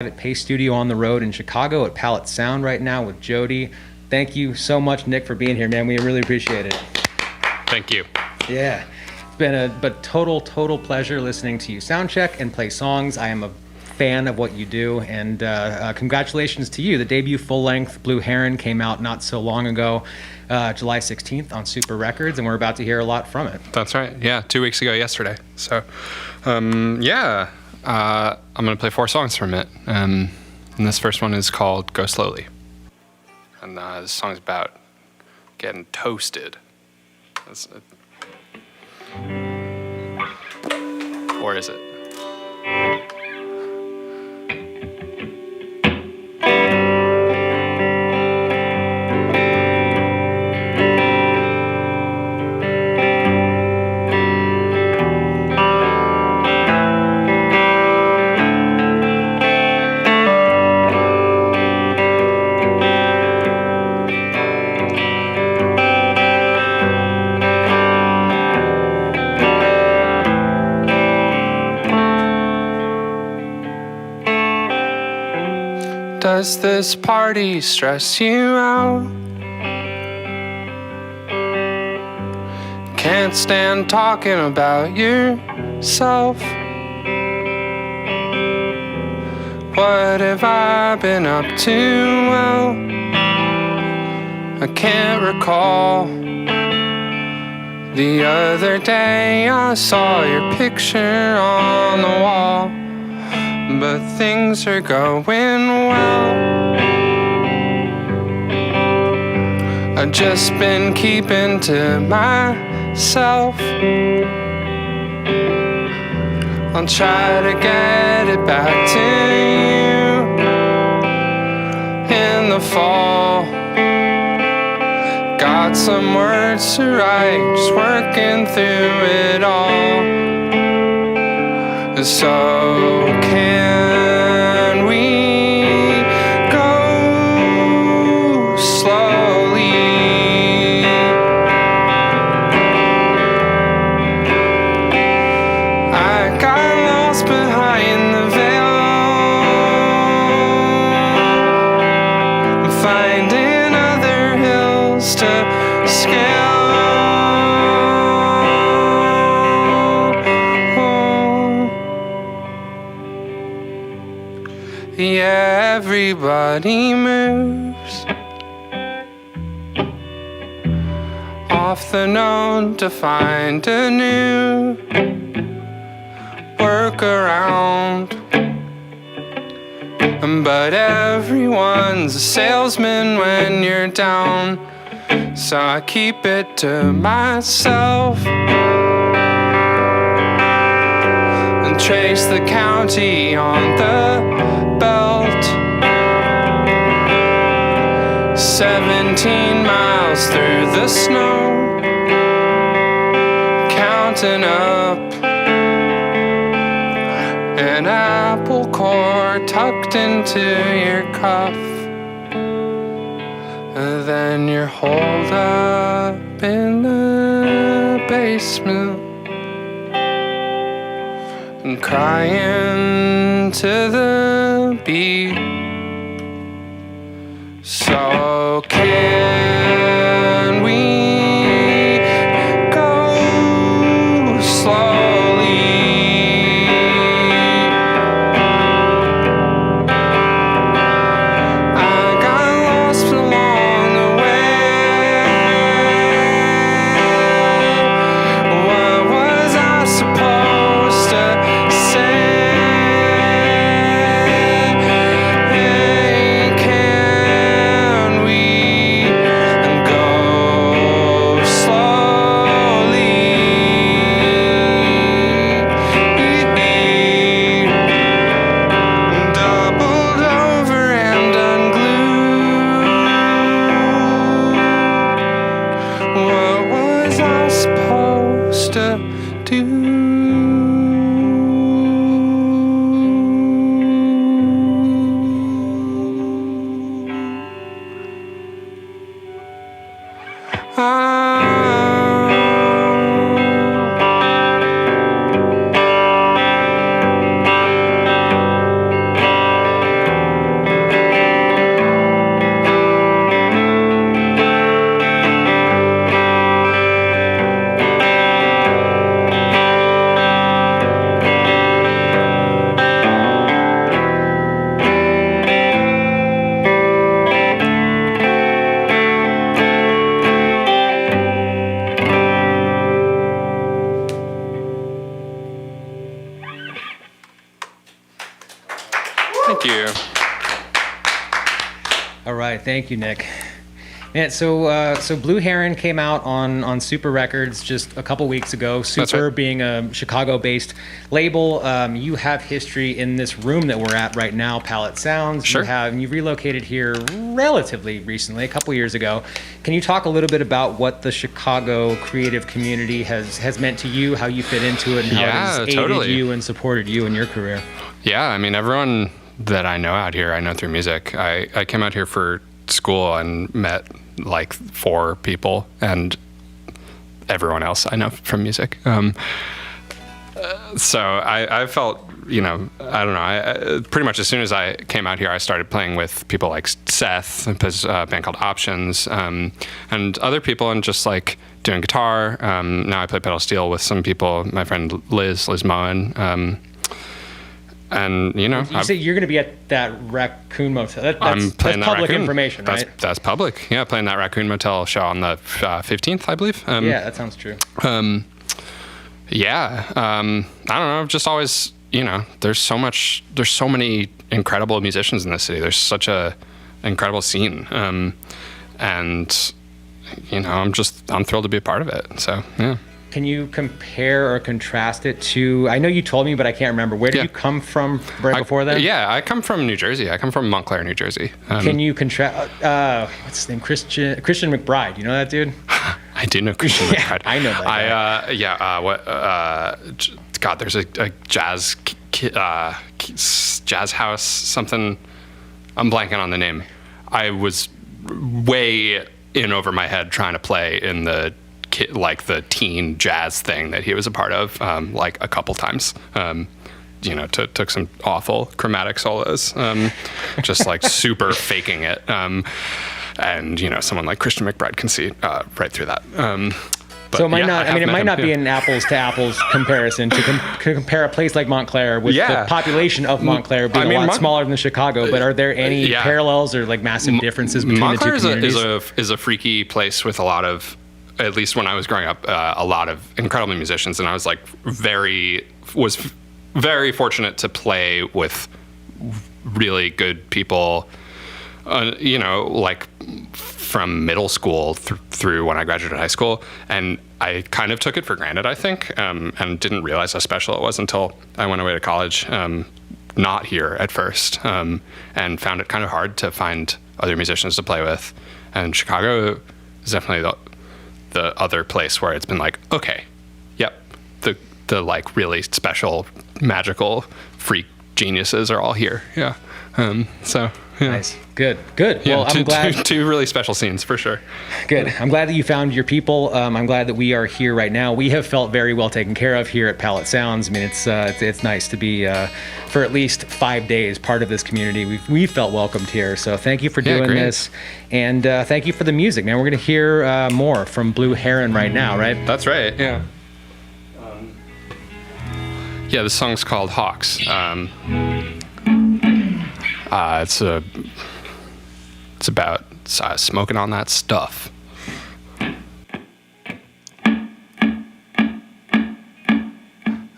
At Pace Studio on the road in Chicago at Pallet Sound right now with Jodi. Thank you so much, Nick, for being here, man. We really appreciate it. Thank you. Yeah, it's been a total pleasure listening to you sound check and play songs. I am a fan of what you do, and congratulations to you. The debut full-length Blue Heron came out not so long ago, July 16th on Super Records, and we're about to hear a lot from it. That's right. Yeah, 2 weeks ago yesterday. So, I'm going to play 4 songs from it. And this first one is called Go Slowly. And this song's about getting toasted. Or is it? Does this party stress you out? Can't stand talking about yourself. What have I been up to? Well, I can't recall. The other day I saw your picture on the wall. But things are going well. I've just been keeping to myself. I'll try to get it back to you in the fall. Got some words to write, just working through it all. So can we go slowly? I got lost behind the veil, finding other hills to scale. Yeah, everybody moves off the known to find a new workaround. But everyone's a salesman when you're down, so I keep it to myself and trace the county on the belt. 17 miles through the snow, counting up an apple core tucked into your cuff. Then you're holed up in the basement and crying to the beat. So can we go slowly? I got lost along the way. What was I supposed to say? Can we Thank you. All right, thank you, Nick. Yeah, so Blue Heron came out on Super Records just a couple weeks ago. Super right. being a Chicago-based label. You have history in this room that we're at right now, Pallet Sounds. Sure. You relocated here relatively recently, a couple years ago. Can you talk a little bit about what the Chicago creative community has meant to you, how you fit into it, and how it has aided totally. you and supported you in your career? Yeah, I mean, everyone that I know out here, I know through music. I came out here for school and met like 4 people, and everyone else I know from music. So I felt, I don't know, I pretty much as soon as I came out here, I started playing with people like Seth, a band called Options, and other people, and just like doing guitar. Now I play pedal steel with some people, my friend Liz Moen. And You say you're going to be at that Raccoon Motel. I'm playing that's that public Raccoon. information, right? That's public. Yeah, playing that Raccoon Motel show on the 15th, I believe. Yeah, that sounds true. Yeah, I don't know. I've just always, there's so many incredible musicians in this city. There's such a incredible scene, and I'm thrilled to be a part of it. So yeah. Can you compare or contrast it to? I know you told me, but I can't remember. Where did Yeah. you come from before that? Yeah, I come from New Jersey. I come from Montclair, New Jersey. Can you contrast? What's his name? Christian McBride. You know that dude? I do know Christian Yeah, McBride. I know that God, there's a jazz jazz house something. I'm blanking on the name. I was way in over my head trying to play in the teen jazz thing that he was a part of, like a couple times. Took some awful chromatic solos, just like super faking it. And someone like Christian McBride can see right through that. But So it might yeah, not. I mean, it met might him, not be yeah. an apples to apples comparison to compare a place like Montclair with Yeah. the population of Montclair being a lot smaller than Chicago. But are there any parallels or like massive differences between Montclair the two communities? is a freaky place with a lot of, at least when I was growing up, a lot of incredible musicians, and I was like very fortunate to play with really good people. Like from middle school through when I graduated high school, and I kind of took it for granted, I think, and didn't realize how special it was until I went away to college, not here at first, and found it kind of hard to find other musicians to play with. And Chicago is definitely the other place where it's been like, okay, yep, the like really special, magical, freak geniuses are all here. Yeah. So yeah. Nice. Good. Yeah, Well, I'm glad. two really special scenes for sure. Good. I'm glad that you found your people. I'm glad that we are here right now. We have felt very well taken care of here at Pallet Sounds. I mean, it's nice to be for at least 5 days part of this community. We felt welcomed here. So thank you for doing great. this, and thank you for the music, man. We're gonna hear more from Blue Heron right now, right? That's right. Yeah. Yeah, this song's called Hawks. It's about smoking on that stuff.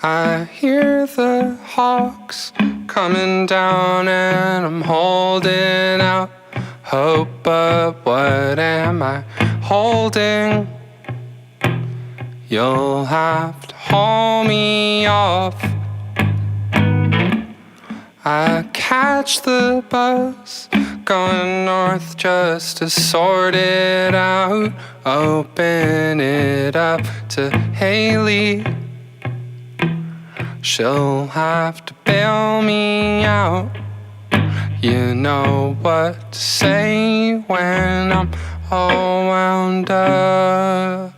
I hear the hawks coming down and I'm holding out hope, but what am I holding? You'll have to haul me off. I catch the bus going north just to sort it out. Open it up to Haley. She'll have to bail me out. You know what to say when I'm all wound up.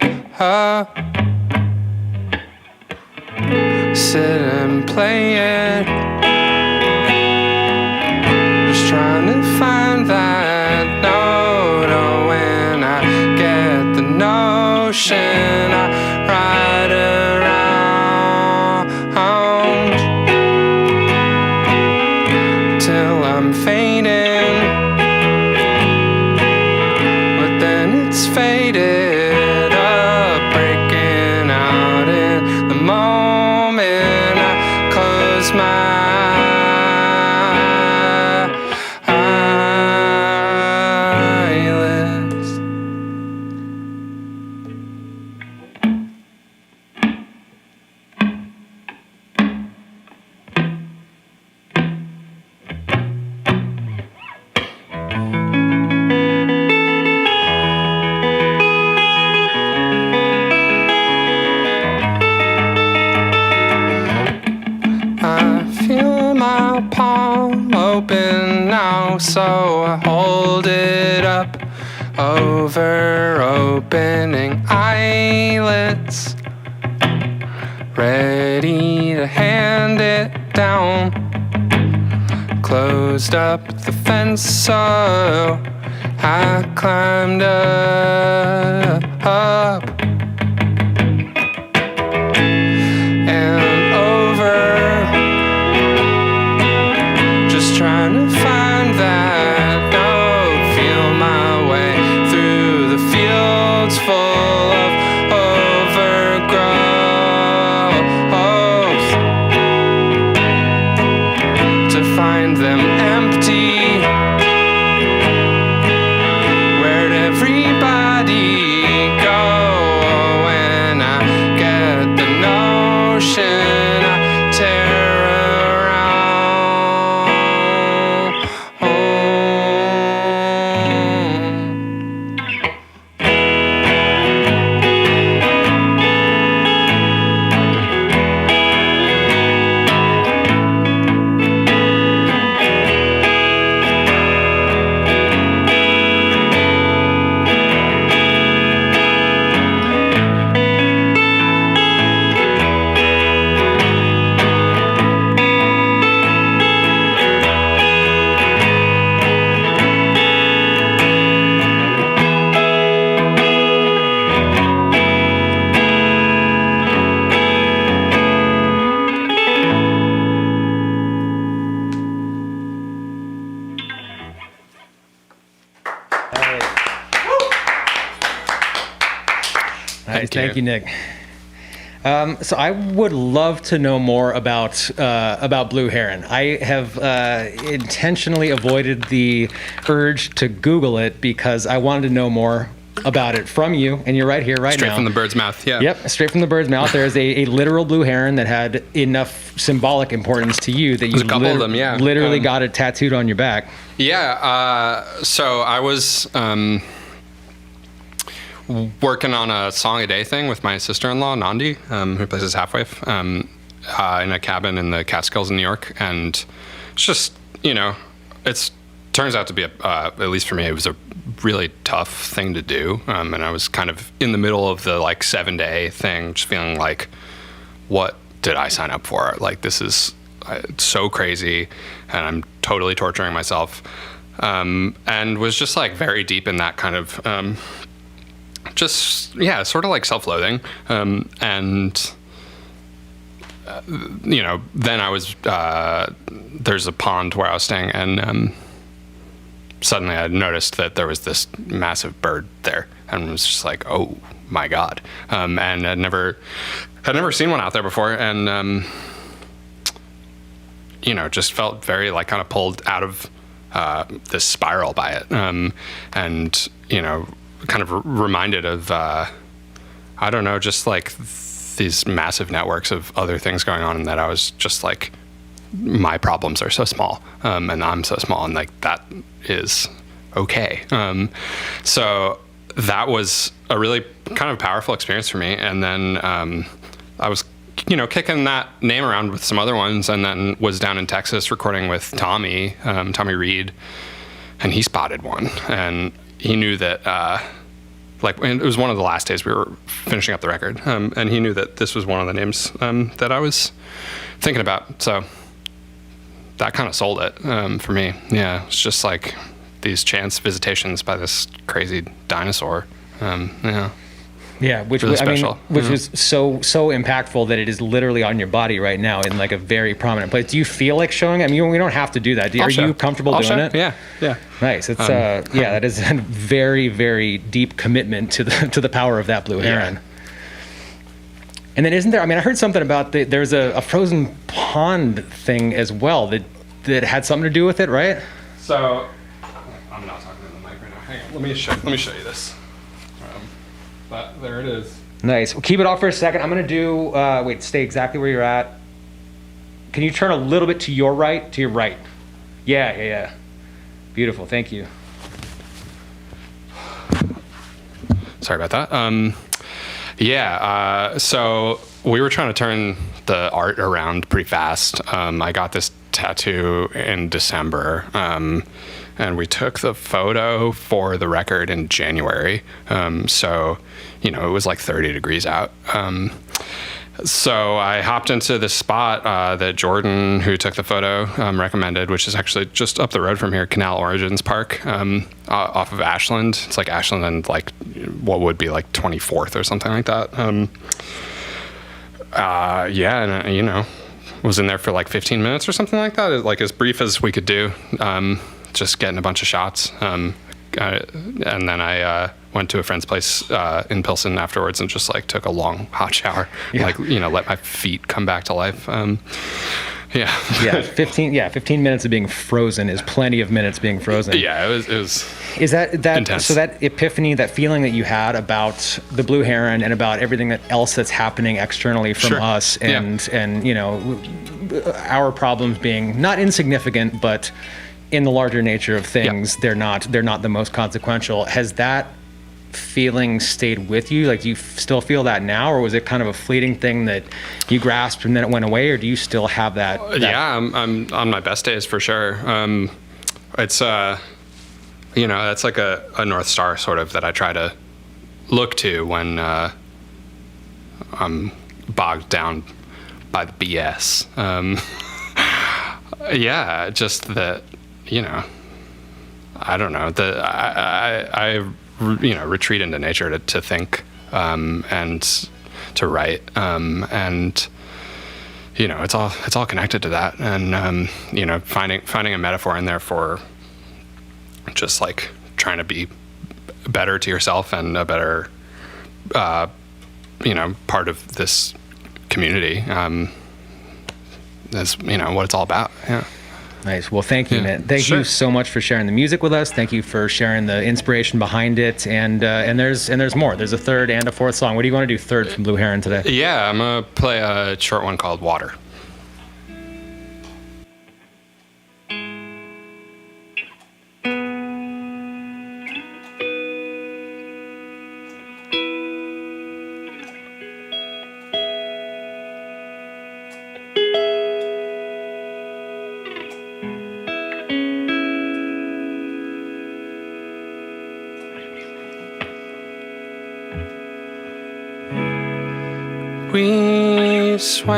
Sit and play it. Just trying to find that note. Oh, when I get the notion, I ride around till I'm fading. But then it's faded up, breaking out in the moment I close my eyes. on now, so I hold it up over opening eyelids, ready to hand it down. Closed up the fence, so I climbed up, and over, just trying to find that note, feel my way through the fields full of overgrowth, to find them empty. Where'd everybody go when I get the notion I tear around? Nice. Thank you, Nick. So I would love to know more about Blue Heron. I have intentionally avoided the urge to Google it because I wanted to know more about it from you, and you're right here, right now. Straight from the bird's mouth, yeah. Yep, straight from the bird's mouth. There is a literal blue heron that had enough symbolic importance to you that you There's a couple of them, yeah. literally got it tattooed on your back. Yeah, so I was working on a song a day thing with my sister-in-law, Nandi, who plays as Halfwave, in a cabin in the Catskills in New York. And it's just, it's turns out to be, at least for me, it was a really tough thing to do. And I was kind of in the middle of the 7-day thing, just feeling like, what did I sign up for? Like, this is so crazy, and I'm totally torturing myself. And was just very deep in that kind of, sort of self-loathing. And, then I was, there's a pond where I was staying, and suddenly I noticed that there was this massive bird there, and was just like, oh my God. And I'd never seen one out there before, and, just felt very kind of pulled out of this spiral by it. And, kind of reminded of, I don't know, just these massive networks of other things going on, and that I was just my problems are so small, and I'm so small, and that is okay. So that was a really kind of powerful experience for me. And then I was, kicking that name around with some other ones, and then was down in Texas recording with Tommy Reed, and he spotted one, and he knew that, it was one of the last days we were finishing up the record, and he knew that this was one of the names that I was thinking about. So that kind of sold it for me. Yeah, it's just these chance visitations by this crazy dinosaur. Yeah, which really was so impactful that it is literally on your body right now in a very prominent place. Do you feel like showing? I mean, we don't have to do that. Are you comfortable doing it? Yeah. Nice. It's that is a very, very deep commitment to the power of that blue heron. Yeah. And then isn't there? I mean, I heard something about there's a frozen pond thing as well that had something to do with it, right? So I'm not talking to the mic right now. Hang on. Let me show you this. But there it is. Nice. Well, keep it off for a second. I'm going to do, stay exactly where you're at. Can you turn a little bit to your right? To your right. Yeah. Beautiful. Thank you. Sorry about that. So we were trying to turn the art around pretty fast. I got this tattoo in December. And we took the photo for the record in January. So, it was like 30 degrees out. So I hopped into this spot that Jordan, who took the photo, recommended, which is actually just up the road from here, Canal Origins Park, off of Ashland. It's like Ashland and like what would be like 24th or something like that. And was in there for like 15 minutes or something like that, like as brief as we could do, just getting a bunch of shots. And then I went to a friend's place in Pilsen afterwards and just like took a long hot shower, let my feet come back to life. 15 minutes of being frozen is plenty of minutes being frozen. Yeah, it was Is that intense. So that epiphany, that feeling that you had about the Blue Heron and about everything else that's happening externally from us and our problems being not insignificant, but in the larger nature of things, they're not the most consequential. Has that feeling stayed with you? Like, do you still feel that now, or was it kind of a fleeting thing that you grasped and then it went away, or do you still have that? Yeah, I'm on my best days for sure. It's that's like a North Star sort of that I try to look to when I'm bogged down by the BS. Just that, I don't know, that I retreat into nature to think and to write, and it's all connected to that, and finding a metaphor in there for just like trying to be better to yourself and a better part of this community is what it's all about. Nice. Well, thank you, man. Thank you so much for sharing the music with us. Thank you for sharing the inspiration behind it. And there's more. There's a third and a fourth song. What do you want to do third from Blue Heron today? Yeah, I'm gonna play a short one called Water. We swam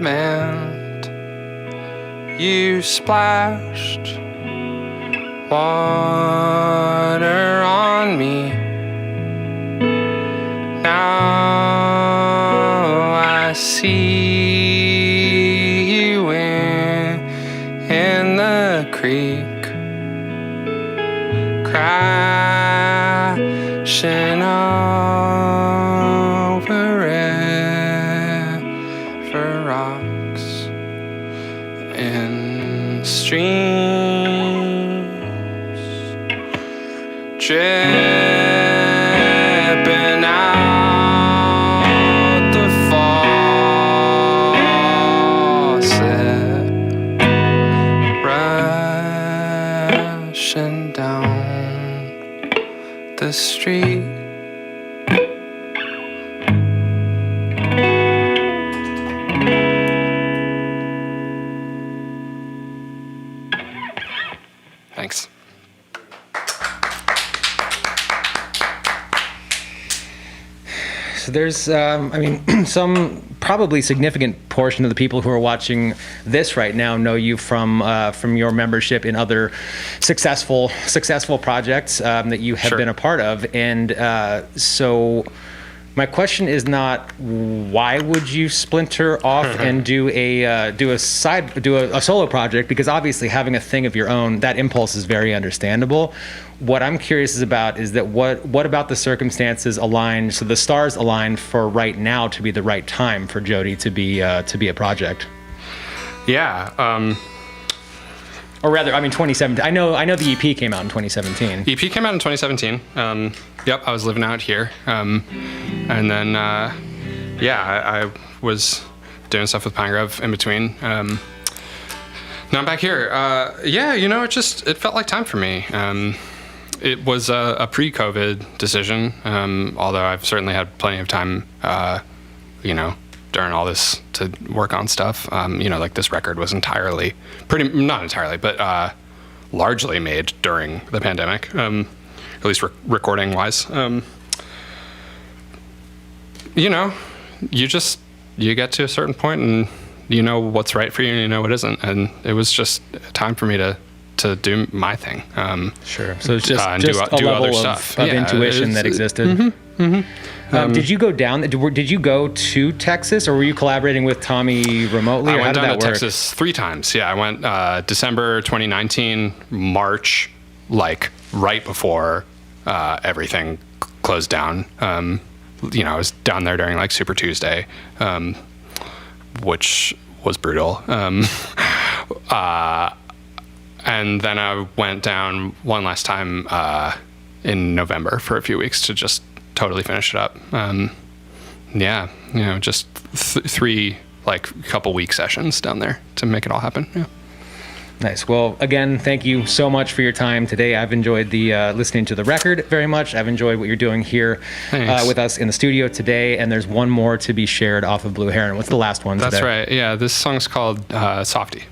and you splashed water on me. Now I see you in the creek, crashing over river rocks in streams, dripping out the faucet, rushing down the street. Thanks. So there's, some probably significant portion of the people who are watching this right now know you from your membership in other successful projects that you have been a part of, and so my question is not why would you splinter off and do a solo project, because obviously having a thing of your own, that impulse is very understandable. What I'm curious about is that what about the circumstances aligned, so the stars aligned for right now to be the right time for Jodi to be a project? Yeah. Or rather, 2017. I know the EP came out in 2017. EP came out in 2017. Yep, I was living out here. And then, I was doing stuff with Pinegrove in between. Now I'm back here. It felt like time for me. It was a pre-COVID decision, although I've certainly had plenty of time, during all this to work on stuff. Like this record was not entirely, but largely made during the pandemic, at least recording wise. You get to a certain point and you know what's right for you and you know what isn't. And it was just time for me to do my thing. Sure. So it's just do a level other of stuff. intuition that existed. Did you go down? Did you go to Texas, or were you collaborating with Tommy remotely? I or went how did down that to work? Texas 3 times. Yeah, I went December 2019, March, like right before everything closed down. I was down there during like Super Tuesday, which was brutal. And then I went down one last time in November for a few weeks to just totally finish it up. Just 3 couple week sessions down there to make it all happen. Yeah. Nice. Well, again, thank you so much for your time today. I've enjoyed listening to the record very much. I've enjoyed what you're doing here with us in the studio today. And there's one more to be shared off of Blue Heron. What's the last one today? That's right. Yeah, this song's called Softy.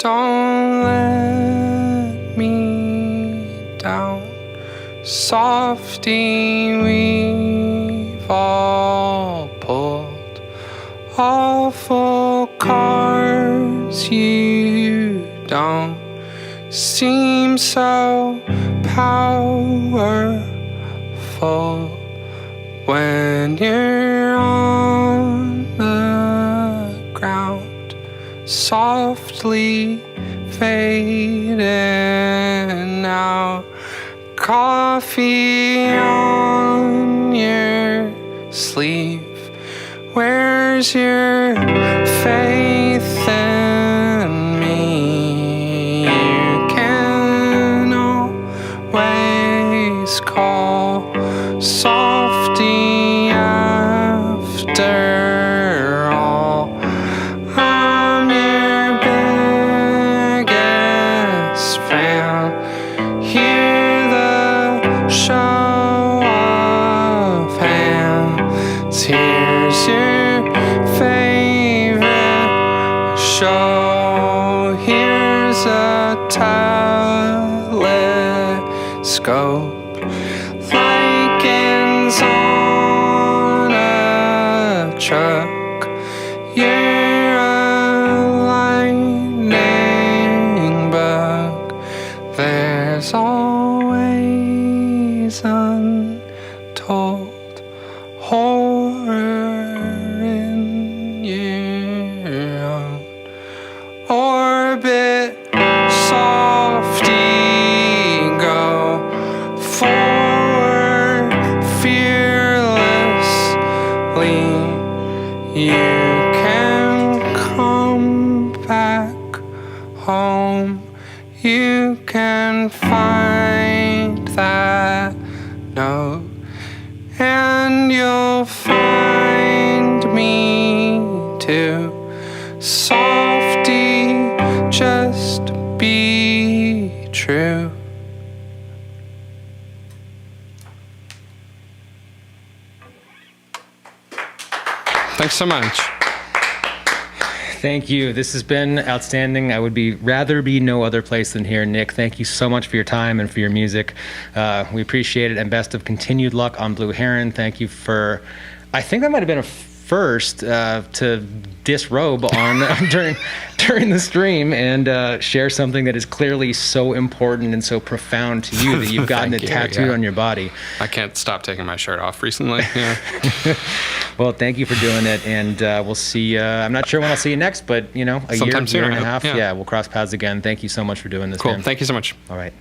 Don't let me down, softy, we've all pulled awful cards. You don't seem so powerful when you're on the ground, softly fading out. Coffee on your sleeve. Where's your faith in me? You can always call softy after all. I'm your biggest fan. Hear the show of hands. Here's your favorite show. Here's a telescope. Likens on a truck. You're a lightning bug. There's always untold horror in your own orbit. Softy, go forward fearlessly. You can come back home. You can find that note, and you'll find me too. Softy, just be true. Thanks so much. Thank you. This has been outstanding. I would rather be no other place than here, Nick. Thank you so much for your time and for your music. We appreciate it, and best of continued luck on Blue Heron. Thank you for, I think that might have been a first to disrobe on during the stream and share something that is clearly so important and so profound to you that you've gotten it tattooed on your body. I can't stop taking my shirt off recently. Yeah. Well, thank you for doing it, and we'll see. I'm not sure when I'll see you next, but Sometime year soon, and a half. yeah. Yeah, we'll cross paths again. Thank you so much for doing this. Cool. Man. Thank you so much. All right.